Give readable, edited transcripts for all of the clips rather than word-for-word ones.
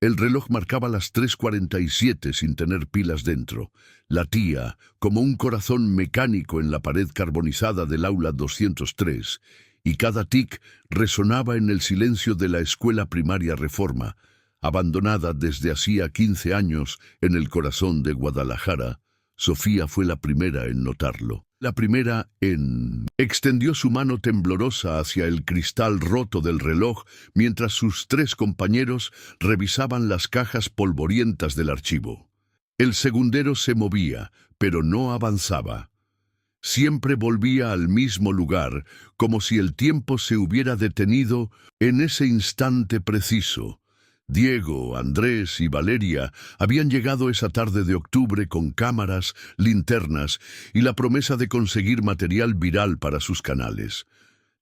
El reloj marcaba las 3:47 sin tener pilas dentro. Latía como un corazón mecánico en la pared carbonizada del aula 203, y cada tic resonaba en el silencio de la escuela primaria Reforma, abandonada desde hacía 15 años en el corazón de Guadalajara. Sofía fue la primera en notarlo. La primera en... Extendió su mano temblorosa hacia el cristal roto del reloj mientras sus tres compañeros revisaban las cajas polvorientas del archivo. El segundero se movía, pero no avanzaba. Siempre volvía al mismo lugar, como si el tiempo se hubiera detenido en ese instante preciso. Diego, Andrés y Valeria habían llegado esa tarde de octubre con cámaras, linternas y la promesa de conseguir material viral para sus canales.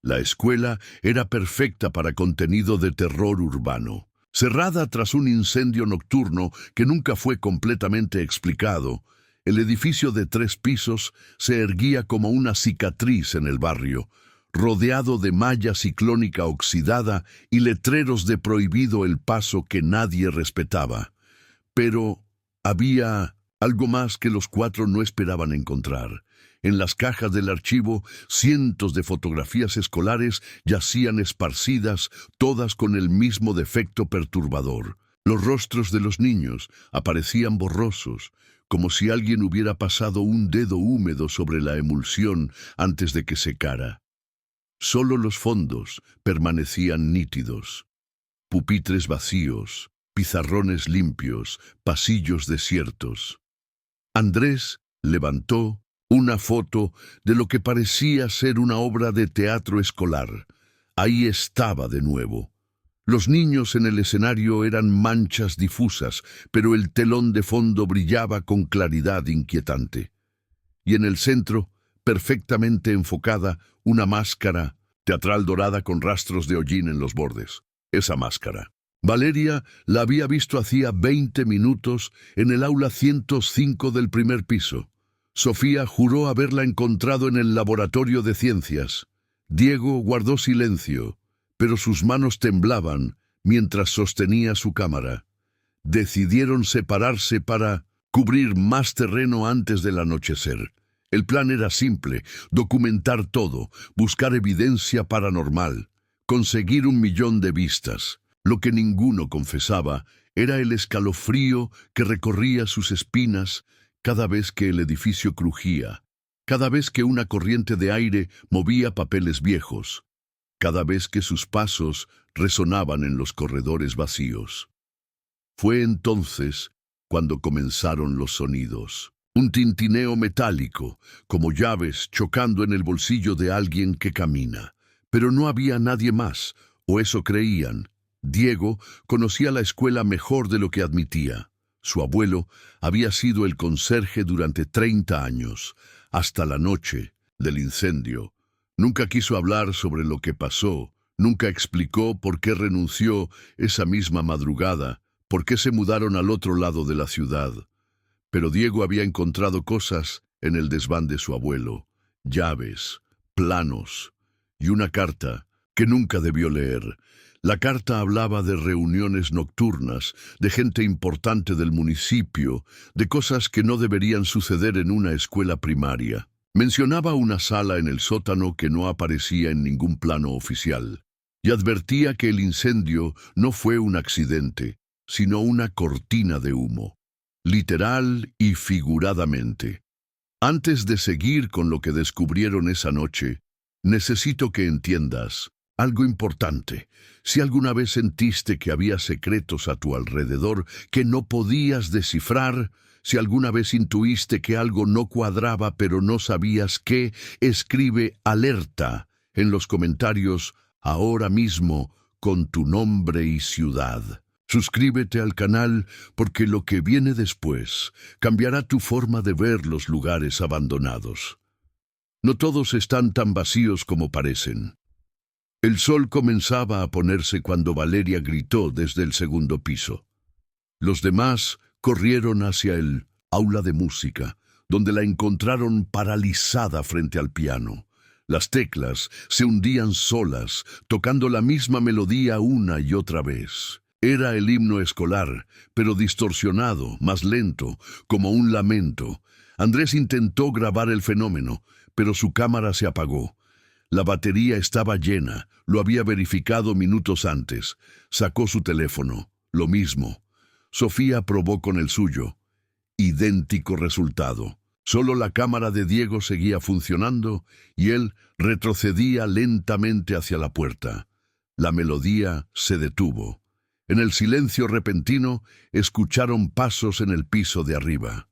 La escuela era perfecta para contenido de terror urbano. Cerrada tras un incendio nocturno que nunca fue completamente explicado, el edificio de 3 pisos se erguía como una cicatriz en el barrio, rodeado de malla ciclónica oxidada y letreros de prohibido el paso que nadie respetaba. Pero había algo más que los 4 no esperaban encontrar. En las cajas del archivo, cientos de fotografías escolares yacían esparcidas, todas con el mismo defecto perturbador. Los rostros de los niños aparecían borrosos, como si alguien hubiera pasado un dedo húmedo sobre la emulsión antes de que secara. Solo los fondos permanecían nítidos. Pupitres vacíos, pizarrones limpios, pasillos desiertos. Andrés levantó una foto de lo que parecía ser una obra de teatro escolar. Ahí estaba de nuevo. Los niños en el escenario eran manchas difusas, pero el telón de fondo brillaba con claridad inquietante. Y en el centro, perfectamente enfocada, una máscara teatral dorada con rastros de hollín en los bordes. Esa máscara. Valeria la había visto hacía 20 minutos en el aula 105 del primer piso. Sofía juró haberla encontrado en el laboratorio de ciencias. Diego guardó silencio, pero sus manos temblaban mientras sostenía su cámara. Decidieron separarse para cubrir más terreno antes del anochecer. El plan era simple: documentar todo, buscar evidencia paranormal, conseguir 1 millón de vistas. Lo que ninguno confesaba era el escalofrío que recorría sus espinas cada vez que el edificio crujía, cada vez que una corriente de aire movía papeles viejos, cada vez que sus pasos resonaban en los corredores vacíos. Fue entonces cuando comenzaron los sonidos. Un tintineo metálico, como llaves chocando en el bolsillo de alguien que camina. Pero no había nadie más, o eso creían. Diego conocía la escuela mejor de lo que admitía. Su abuelo había sido el conserje durante 30 años, hasta la noche del incendio. Nunca quiso hablar sobre lo que pasó, nunca explicó por qué renunció esa misma madrugada, por qué se mudaron al otro lado de la ciudad. Pero Diego había encontrado cosas en el desván de su abuelo, llaves, planos y una carta que nunca debió leer. La carta hablaba de reuniones nocturnas, de gente importante del municipio, de cosas que no deberían suceder en una escuela primaria. Mencionaba una sala en el sótano que no aparecía en ningún plano oficial, y advertía que el incendio no fue un accidente, sino una cortina de humo. Literal y figuradamente. Antes de seguir con lo que descubrieron esa noche, necesito que entiendas algo importante. Si alguna vez sentiste que había secretos a tu alrededor que no podías descifrar, si alguna vez intuiste que algo no cuadraba pero no sabías qué, escribe alerta en los comentarios ahora mismo con tu nombre y ciudad. Suscríbete al canal porque lo que viene después cambiará tu forma de ver los lugares abandonados. No todos están tan vacíos como parecen. El sol comenzaba a ponerse cuando Valeria gritó desde el segundo piso. Los demás corrieron hacia el aula de música, donde la encontraron paralizada frente al piano. Las teclas se hundían solas, tocando la misma melodía una y otra vez. Era el himno escolar, pero distorsionado, más lento, como un lamento. Andrés intentó grabar el fenómeno, pero su cámara se apagó. La batería estaba llena, lo había verificado minutos antes. Sacó su teléfono, lo mismo. Sofía probó con el suyo. Idéntico resultado. Solo la cámara de Diego seguía funcionando y él retrocedía lentamente hacia la puerta. La melodía se detuvo. En el silencio repentino escucharon pasos en el piso de arriba.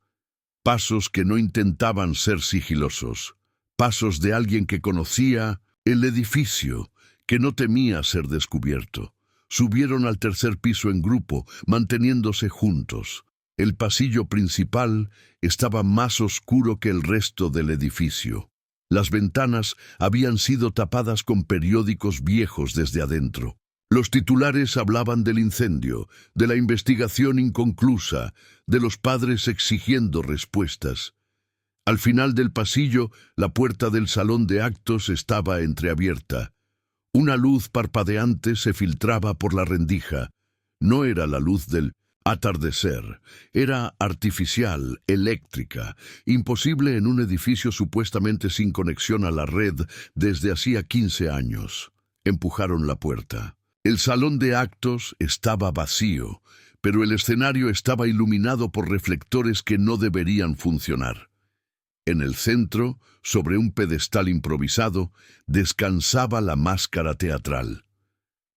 Pasos que no intentaban ser sigilosos. Pasos de alguien que conocía el edificio, que no temía ser descubierto. Subieron al tercer piso en grupo, manteniéndose juntos. El pasillo principal estaba más oscuro que el resto del edificio. Las ventanas habían sido tapadas con periódicos viejos desde adentro. Los titulares hablaban del incendio, de la investigación inconclusa, de los padres exigiendo respuestas. Al final del pasillo, la puerta del salón de actos estaba entreabierta. Una luz parpadeante se filtraba por la rendija. No era la luz del atardecer, era artificial, eléctrica, imposible en un edificio supuestamente sin conexión a la red desde hacía 15 años. Empujaron la puerta. El salón de actos estaba vacío, pero el escenario estaba iluminado por reflectores que no deberían funcionar. En el centro, sobre un pedestal improvisado, descansaba la máscara teatral,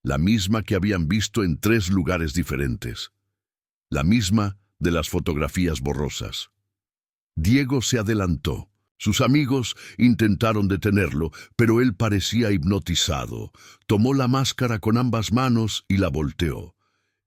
la misma que habían visto en 3 lugares diferentes, la misma de las fotografías borrosas. Diego se adelantó. Sus amigos intentaron detenerlo, pero él parecía hipnotizado. Tomó la máscara con ambas manos y la volteó.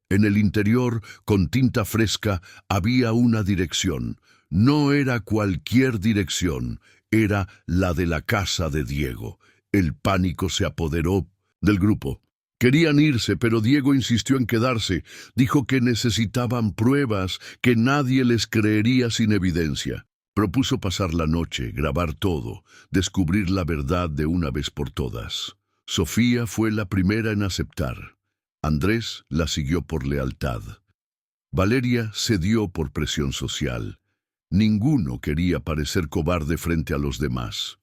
En el interior, con tinta fresca, había una dirección. No era cualquier dirección, era la de la casa de Diego. El pánico se apoderó del grupo. Querían irse, pero Diego insistió en quedarse. Dijo que necesitaban pruebas, que nadie les creería sin evidencia. Propuso pasar la noche, grabar todo, descubrir la verdad de una vez por todas. Sofía fue la primera en aceptar. Andrés la siguió por lealtad. Valeria cedió por presión social. Ninguno quería parecer cobarde frente a los demás.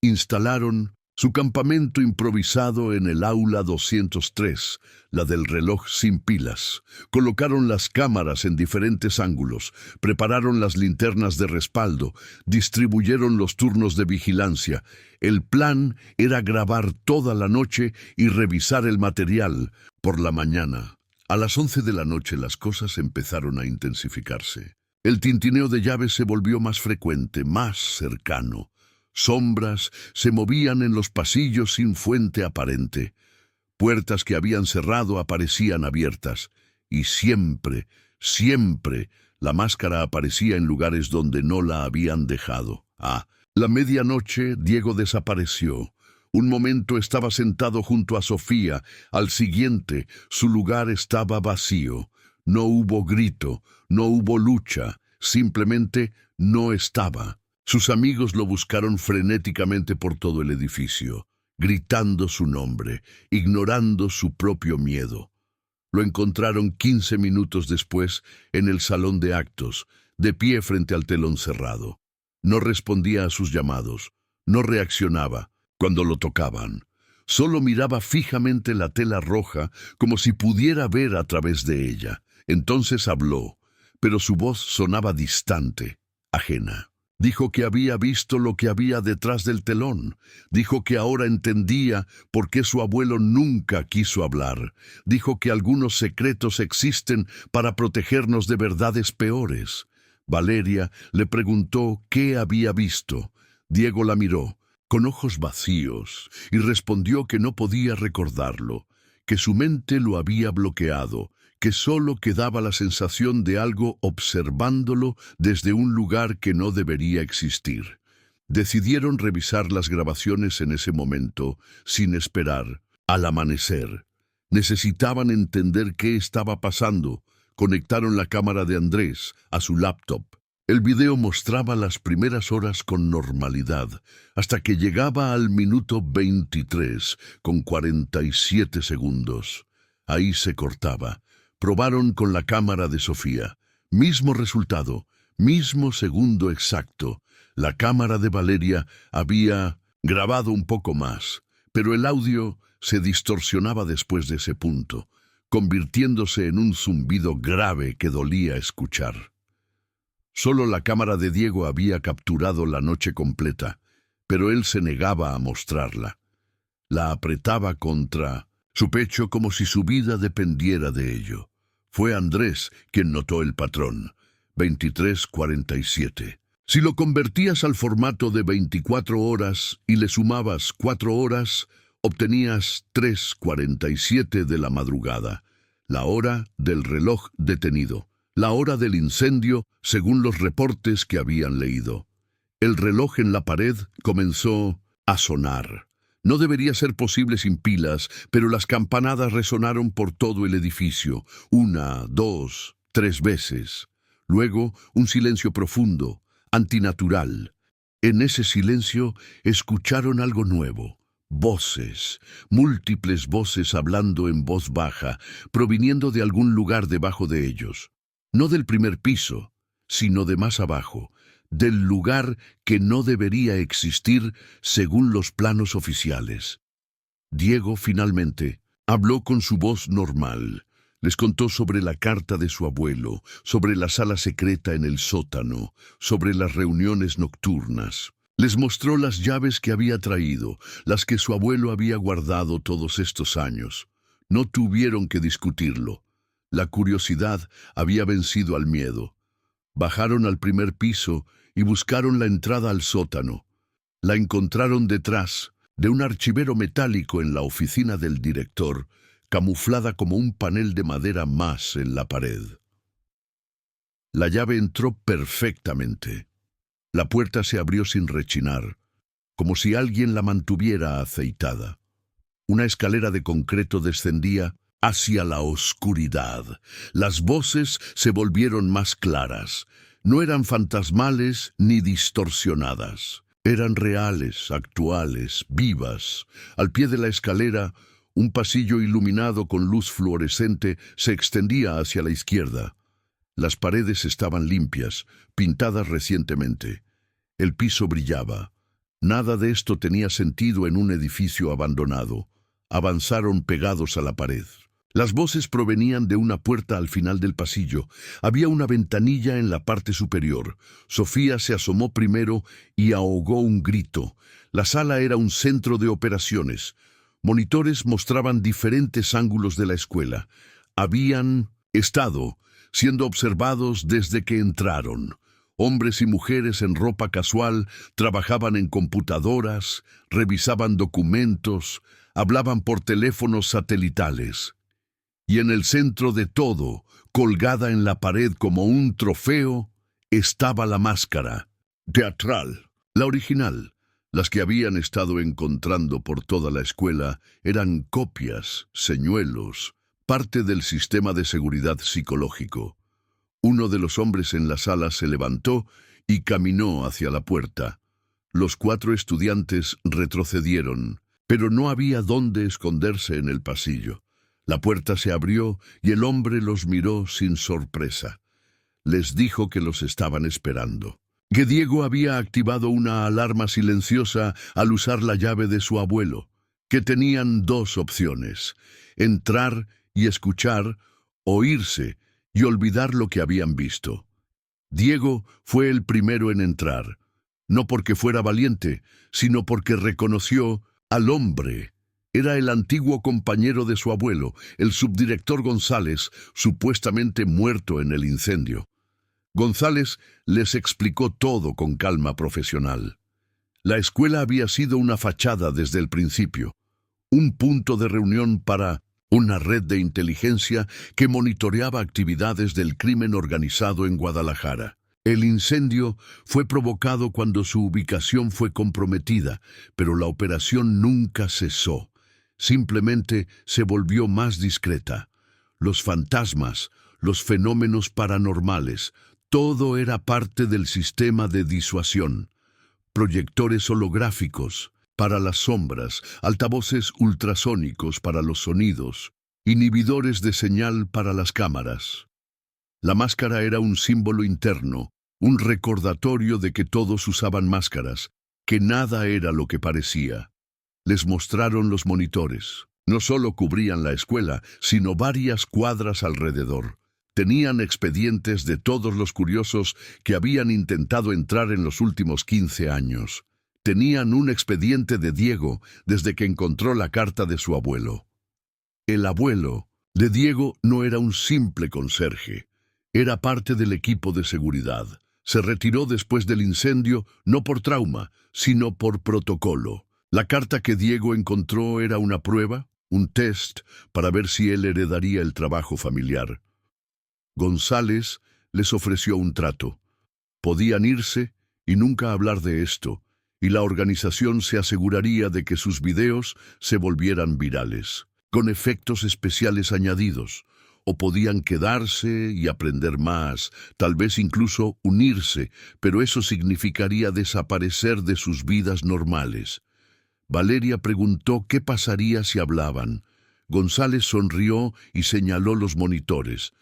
Instalaron su campamento improvisado en el aula 203, la del reloj sin pilas. Colocaron las cámaras en diferentes ángulos, prepararon las linternas de respaldo, distribuyeron los turnos de vigilancia. El plan era grabar toda la noche y revisar el material por la mañana. A las 11 de la noche las cosas empezaron a intensificarse. El tintineo de llaves se volvió más frecuente, más cercano. Sombras se movían en los pasillos sin fuente aparente. Puertas que habían cerrado aparecían abiertas. Y siempre, siempre, la máscara aparecía en lugares donde no la habían dejado. La medianoche, Diego desapareció. Un momento estaba sentado junto a Sofía. Al siguiente, su lugar estaba vacío. No hubo grito, no hubo lucha. Simplemente no estaba. Sus amigos lo buscaron frenéticamente por todo el edificio, gritando su nombre, ignorando su propio miedo. Lo encontraron 15 minutos después en el salón de actos, de pie frente al telón cerrado. No respondía a sus llamados, no reaccionaba cuando lo tocaban. Solo miraba fijamente la tela roja como si pudiera ver a través de ella. Entonces habló, pero su voz sonaba distante, ajena. Dijo que había visto lo que había detrás del telón. Dijo que ahora entendía por qué su abuelo nunca quiso hablar. Dijo que algunos secretos existen para protegernos de verdades peores. Valeria le preguntó qué había visto. Diego la miró, con ojos vacíos, y respondió que no podía recordarlo, que su mente lo había bloqueado, que solo quedaba la sensación de algo observándolo desde un lugar que no debería existir. Decidieron revisar las grabaciones en ese momento, sin esperar, al amanecer. Necesitaban entender qué estaba pasando. Conectaron la cámara de Andrés a su laptop. El video mostraba las primeras horas con normalidad, hasta que llegaba al minuto 23, con 47 segundos. Ahí se cortaba. Probaron con la cámara de Sofía. Mismo resultado, mismo segundo exacto. La cámara de Valeria había grabado un poco más, pero el audio se distorsionaba después de ese punto, convirtiéndose en un zumbido grave que dolía escuchar. Solo la cámara de Diego había capturado la noche completa, pero él se negaba a mostrarla. La apretaba contra su pecho como si su vida dependiera de ello. Fue Andrés quien notó el patrón. 23:47. Si lo convertías al formato de 24 horas y le sumabas 4 horas, obtenías 3:47 de la madrugada, la hora del reloj detenido, la hora del incendio según los reportes que habían leído. El reloj en la pared comenzó a sonar. No debería ser posible sin pilas, pero las campanadas resonaron por todo el edificio, 1, 2, 3 veces. Luego, un silencio profundo, antinatural. En ese silencio escucharon algo nuevo. Voces, múltiples voces hablando en voz baja, proviniendo de algún lugar debajo de ellos. No del primer piso, sino de más abajo, del lugar que no debería existir según los planos oficiales. Diego, finalmente, habló con su voz normal. Les contó sobre la carta de su abuelo, sobre la sala secreta en el sótano, sobre las reuniones nocturnas. Les mostró las llaves que había traído, las que su abuelo había guardado todos estos años. No tuvieron que discutirlo. La curiosidad había vencido al miedo. Bajaron al primer piso y buscaron la entrada al sótano. La encontraron detrás de un archivero metálico en la oficina del director, camuflada como un panel de madera más en la pared. La llave entró perfectamente. La puerta se abrió sin rechinar, como si alguien la mantuviera aceitada. Una escalera de concreto descendía hacia la oscuridad. Las voces se volvieron más claras. No eran fantasmales ni distorsionadas. Eran reales, actuales, vivas. Al pie de la escalera, un pasillo iluminado con luz fluorescente se extendía hacia la izquierda. Las paredes estaban limpias, pintadas recientemente. El piso brillaba. Nada de esto tenía sentido en un edificio abandonado. Avanzaron pegados a la pared. Las voces provenían de una puerta al final del pasillo. Había una ventanilla en la parte superior. Sofía se asomó primero y ahogó un grito. La sala era un centro de operaciones. Monitores mostraban diferentes ángulos de la escuela. Habían estado siendo observados desde que entraron. Hombres y mujeres en ropa casual trabajaban en computadoras, revisaban documentos, hablaban por teléfonos satelitales. Y en el centro de todo, colgada en la pared como un trofeo, estaba la máscara, teatral, la original. Las que habían estado encontrando por toda la escuela eran copias, señuelos, parte del sistema de seguridad psicológico. Uno de los hombres en la sala se levantó y caminó hacia la puerta. Los 4 estudiantes retrocedieron, pero no había dónde esconderse en el pasillo. La puerta se abrió y el hombre los miró sin sorpresa. Les dijo que los estaban esperando. Que Diego había activado una alarma silenciosa al usar la llave de su abuelo. Que tenían 2 opciones: entrar y escuchar, o irse y olvidar lo que habían visto. Diego fue el primero en entrar, no porque fuera valiente, sino porque reconoció al hombre. Era el antiguo compañero de su abuelo, el subdirector González, supuestamente muerto en el incendio. González les explicó todo con calma profesional. La escuela había sido una fachada desde el principio, un punto de reunión para una red de inteligencia que monitoreaba actividades del crimen organizado en Guadalajara. El incendio fue provocado cuando su ubicación fue comprometida, pero la operación nunca cesó. Simplemente se volvió más discreta. Los fantasmas, los fenómenos paranormales, todo era parte del sistema de disuasión. Proyectores holográficos para las sombras, altavoces ultrasónicos para los sonidos. inhibidores de señal para las cámaras. La máscara era un símbolo interno, un recordatorio de que todos usaban máscaras, que nada era lo que parecía. Les mostraron los monitores. No solo cubrían la escuela, sino varias cuadras alrededor. Tenían expedientes de todos los curiosos que habían intentado entrar en los últimos 15 años. Tenían un expediente de Diego desde que encontró la carta de su abuelo. El abuelo de Diego no era un simple conserje. Era parte del equipo de seguridad. Se retiró después del incendio no por trauma, sino por protocolo. La carta que Diego encontró era una prueba, un test, para ver si él heredaría el trabajo familiar. González les ofreció un trato. Podían irse y nunca hablar de esto, y la organización se aseguraría de que sus videos se volvieran virales, con efectos especiales añadidos. O podían quedarse y aprender más, tal vez incluso unirse, pero eso significaría desaparecer de sus vidas normales. Valeria preguntó qué pasaría si hablaban. González sonrió y señaló los monitores.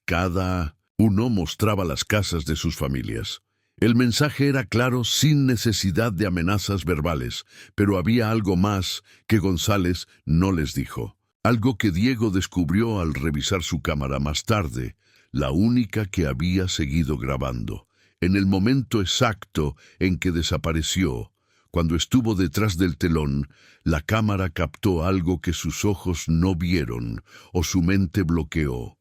Cada uno mostraba las casas de sus familias. El mensaje era claro sin necesidad de amenazas verbales, pero había algo más que González no les dijo. Algo que Diego descubrió al revisar su cámara más tarde, la única que había seguido grabando. En el momento exacto en que desapareció, cuando estuvo detrás del telón, la cámara captó algo que sus ojos no vieron o su mente bloqueó.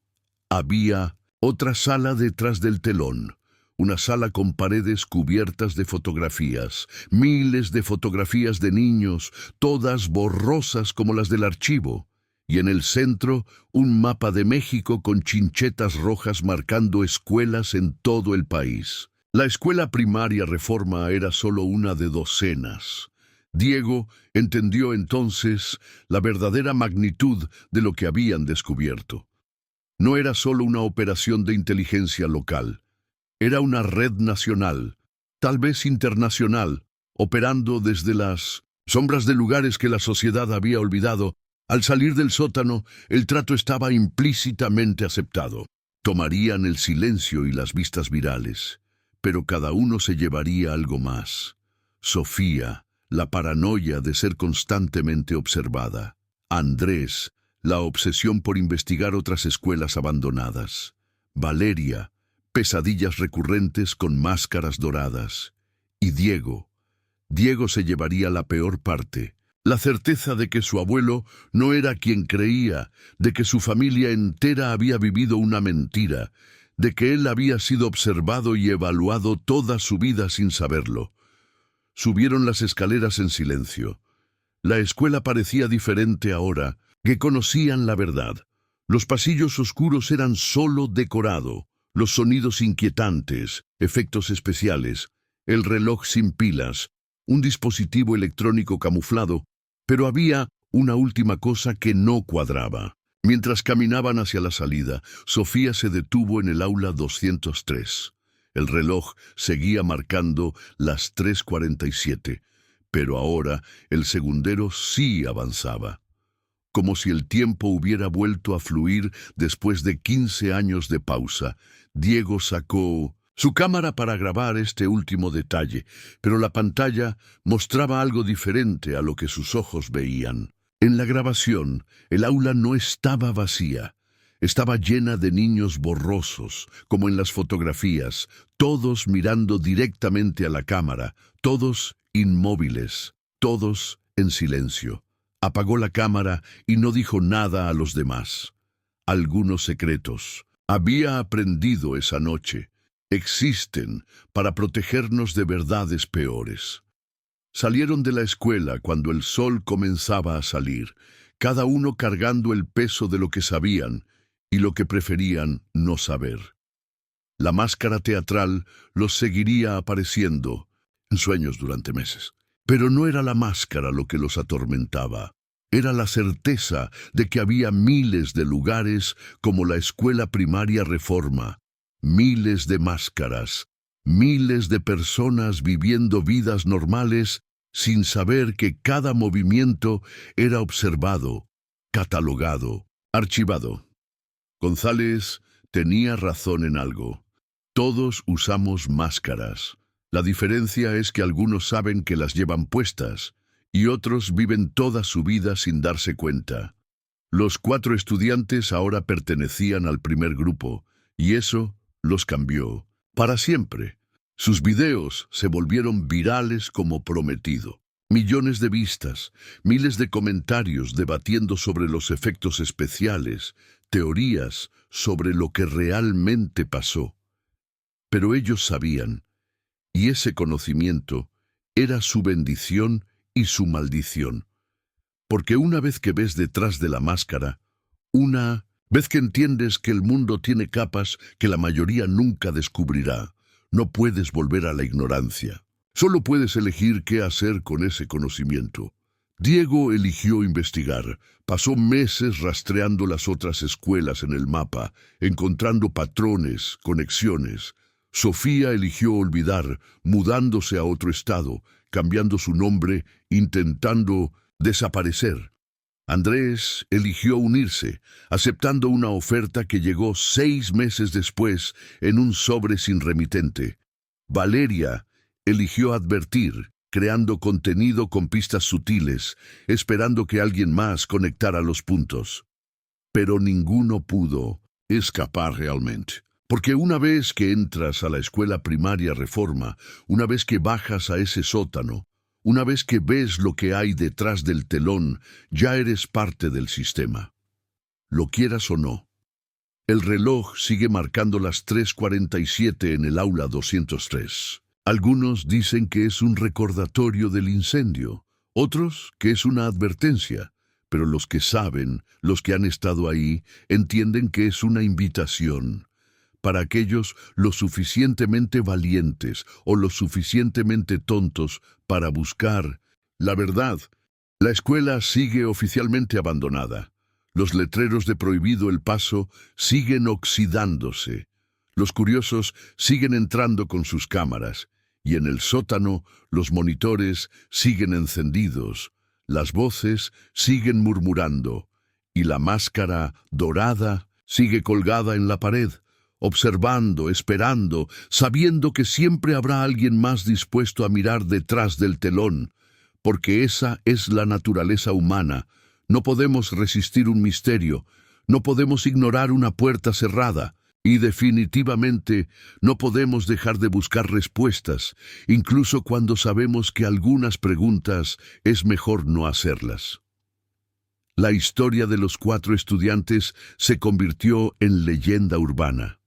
Había otra sala detrás del telón, una sala con paredes cubiertas de fotografías, miles de fotografías de niños, todas borrosas como las del archivo. Y en el centro, un mapa de México con chinchetas rojas marcando escuelas en todo el país. La escuela primaria Reforma era solo una de docenas. Diego entendió entonces la verdadera magnitud de lo que habían descubierto. No era solo una operación de inteligencia local. Era una red nacional, tal vez internacional, operando desde las sombras de lugares que la sociedad había olvidado. Al salir del sótano, el trato estaba implícitamente aceptado. Tomarían el silencio y las vistas virales, pero cada uno se llevaría algo más. Sofía, la paranoia de ser constantemente observada. Andrés, la obsesión por investigar otras escuelas abandonadas. Valeria, pesadillas recurrentes con máscaras doradas. Y Diego. Diego se llevaría la peor parte. La certeza de que su abuelo no era quien creía, de que su familia entera había vivido una mentira, de que él había sido observado y evaluado toda su vida sin saberlo. Subieron las escaleras en silencio. La escuela parecía diferente ahora, que conocían la verdad. Los pasillos oscuros eran solo decorado, los sonidos inquietantes, efectos especiales, el reloj sin pilas, un dispositivo electrónico camuflado. Pero había una última cosa que no cuadraba. Mientras caminaban hacia la salida, Sofía se detuvo en el aula 203. El reloj seguía marcando las 3:47, pero ahora el segundero sí avanzaba. Como si el tiempo hubiera vuelto a fluir después de 15 años de pausa, Diego sacó su cámara para grabar este último detalle, pero la pantalla mostraba algo diferente a lo que sus ojos veían. En la grabación, el aula no estaba vacía. Estaba llena de niños borrosos, como en las fotografías, todos mirando directamente a la cámara, todos inmóviles, todos en silencio. Apagó la cámara y no dijo nada a los demás. Algunos secretos. Había aprendido esa noche. Existen para protegernos de verdades peores. Salieron de la escuela cuando el sol comenzaba a salir, cada uno cargando el peso de lo que sabían y lo que preferían no saber. La máscara teatral los seguiría apareciendo en sueños durante meses. Pero no era la máscara lo que los atormentaba. Era la certeza de que había miles de lugares como la escuela primaria Reforma, miles de máscaras, miles de personas viviendo vidas normales sin saber que cada movimiento era observado, catalogado, Archivado. González tenía razón en algo. Todos usamos máscaras. La diferencia es que algunos saben que las llevan puestas y otros viven toda su vida sin darse cuenta. Los 4 estudiantes ahora pertenecían al primer grupo y eso los cambió para siempre. Sus videos se volvieron virales como prometido. Millones de vistas, miles de comentarios debatiendo sobre los efectos especiales, teorías sobre lo que realmente pasó. Pero ellos sabían, y ese conocimiento era su bendición y su maldición. Porque una vez que ves detrás de la máscara, una vez que entiendes que el mundo tiene capas que la mayoría nunca descubrirá, no puedes volver a la ignorancia. Solo puedes elegir qué hacer con ese conocimiento. Diego eligió investigar. Pasó meses rastreando las otras escuelas en el mapa, encontrando patrones, conexiones. Sofía eligió olvidar, mudándose a otro estado, cambiando su nombre, intentando desaparecer. Andrés eligió unirse, aceptando una oferta que llegó 6 meses después en un sobre sin remitente. Valeria eligió advertir, creando contenido con pistas sutiles, esperando que alguien más conectara los puntos. Pero ninguno pudo escapar realmente. Porque una vez que entras a la escuela primaria Reforma, una vez que bajas a ese sótano, una vez que ves lo que hay detrás del telón, ya eres parte del sistema. Lo quieras o no. El reloj sigue marcando las 3:47 en el aula 203. Algunos dicen que es un recordatorio del incendio, otros que es una advertencia, pero los que saben, los que han estado ahí, entienden que es una invitación. Para aquellos lo suficientemente valientes o lo suficientemente tontos para buscar la verdad. La escuela sigue oficialmente abandonada. Los letreros de prohibido el paso siguen oxidándose. Los curiosos siguen entrando con sus cámaras. Y en el sótano los monitores siguen encendidos. Las voces siguen murmurando. Y la máscara dorada sigue colgada en la pared. Observando, esperando, sabiendo que siempre habrá alguien más dispuesto a mirar detrás del telón, porque esa es la naturaleza humana. No podemos resistir un misterio, no podemos ignorar una puerta cerrada, y definitivamente no podemos dejar de buscar respuestas, incluso cuando sabemos que algunas preguntas es mejor no hacerlas. La historia de los 4 estudiantes se convirtió en leyenda urbana.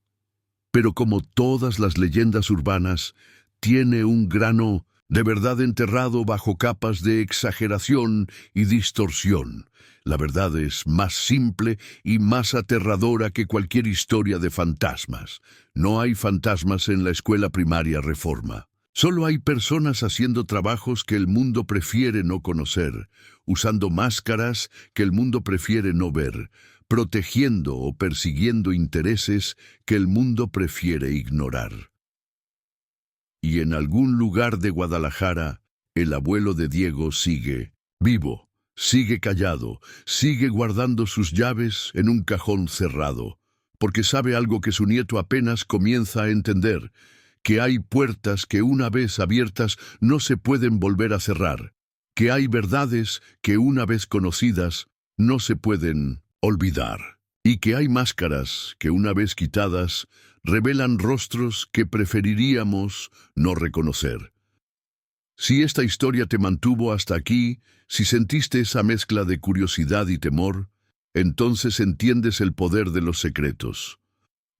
Pero como todas las leyendas urbanas, tiene un grano de verdad enterrado bajo capas de exageración y distorsión. La verdad es más simple y más aterradora que cualquier historia de fantasmas. No hay fantasmas en la escuela primaria Reforma. Solo hay personas haciendo trabajos que el mundo prefiere no conocer, usando máscaras que el mundo prefiere no ver, protegiendo o persiguiendo intereses que el mundo prefiere ignorar. Y en algún lugar de Guadalajara, el abuelo de Diego sigue vivo, sigue callado, sigue guardando sus llaves en un cajón cerrado, porque sabe algo que su nieto apenas comienza a entender, que hay puertas que una vez abiertas no se pueden volver a cerrar, que hay verdades que una vez conocidas no se pueden olvidar, y que hay máscaras que una vez quitadas revelan rostros que preferiríamos no reconocer. Si esta historia te mantuvo hasta aquí, si sentiste esa mezcla de curiosidad y temor, entonces entiendes el poder de los secretos.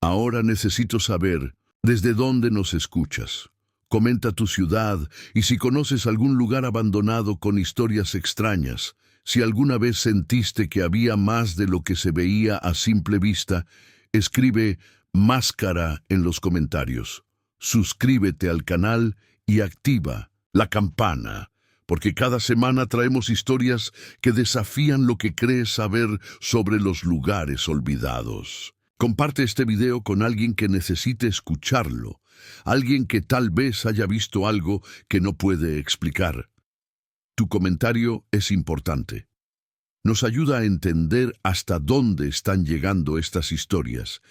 Ahora necesito saber desde dónde nos escuchas. Comenta tu ciudad y si conoces algún lugar abandonado con historias extrañas. Si alguna vez sentiste que había más de lo que se veía a simple vista, escribe máscara en los comentarios. Suscríbete al canal y activa la campana, porque cada semana traemos historias que desafían lo que crees saber sobre los lugares olvidados. Comparte este video con alguien que necesite escucharlo, alguien que tal vez haya visto algo que no puede explicar. Tu comentario es importante. nos ayuda a entender hasta dónde están llegando estas historias,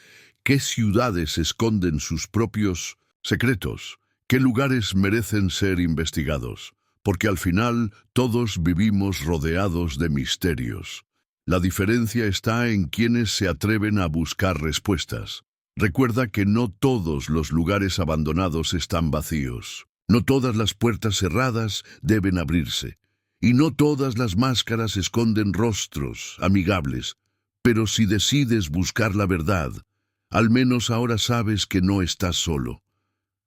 qué ciudades esconden sus propios secretos, qué lugares merecen ser investigados, porque al final todos vivimos rodeados de misterios. La diferencia está en quienes se atreven a buscar respuestas. Recuerda que no todos los lugares abandonados están vacíos. No todas las puertas cerradas deben abrirse. Y no todas las máscaras esconden rostros amigables. Pero si decides buscar la verdad, al menos ahora sabes que no estás solo.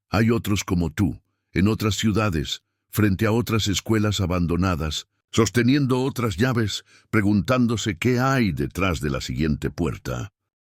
Hay otros como tú, en otras ciudades, frente a otras escuelas abandonadas, sosteniendo otras llaves, preguntándose qué hay detrás de la siguiente puerta.